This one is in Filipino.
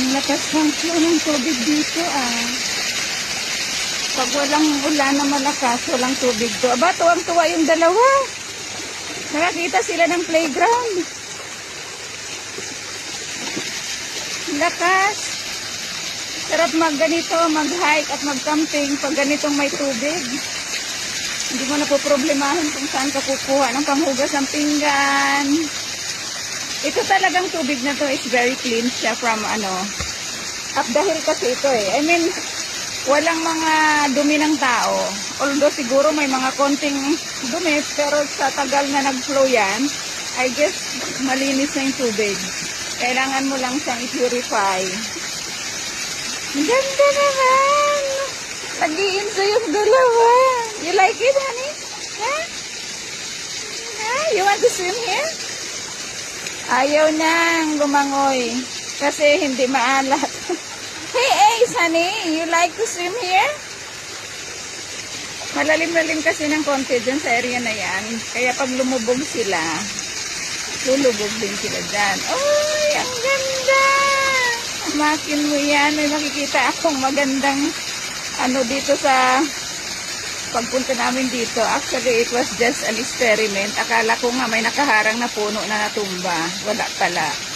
Ang lakas ng flow ng tubig dito Pag walang ulan na malakas, walang tubig to. Aba, tuwang-tuwa yung dalawa. Nakakita sila ng playground. Lakas. Sarap ganito, mag-hike at mag-camping pag ganitong may tubig. Hindi mo na po problemahin kung saan ka kukuha ng panghugas ng pinggan. Ito talagang tubig na to is very clean siya from up the hill kasi ito I mean, walang mga dumi ng tao. Although siguro may mga konting dumi, pero sa tagal na nag-flow yan, I guess malinis na yung tubig. Kailangan mo lang siyang i-purify. Ganda naman! Nag-i-enjoy yung dalawa. You like it, honey? Huh? Huh? You want to swim here? Ayaw nang lumangoy kasi hindi maalat. Hey, Ace, honey, you like to swim here? Malalim-lalim kasi ng konti dyan sa area na yan. Kaya pag lumubog sila, lulubog din sila dyan. Uy, ang ganda! Makin mo yan. May makikita akong magandang dito sa pagpunta namin dito. Actually, it was just an experiment. Akala ko nga may nakaharang na puno na natumba. Wala pala.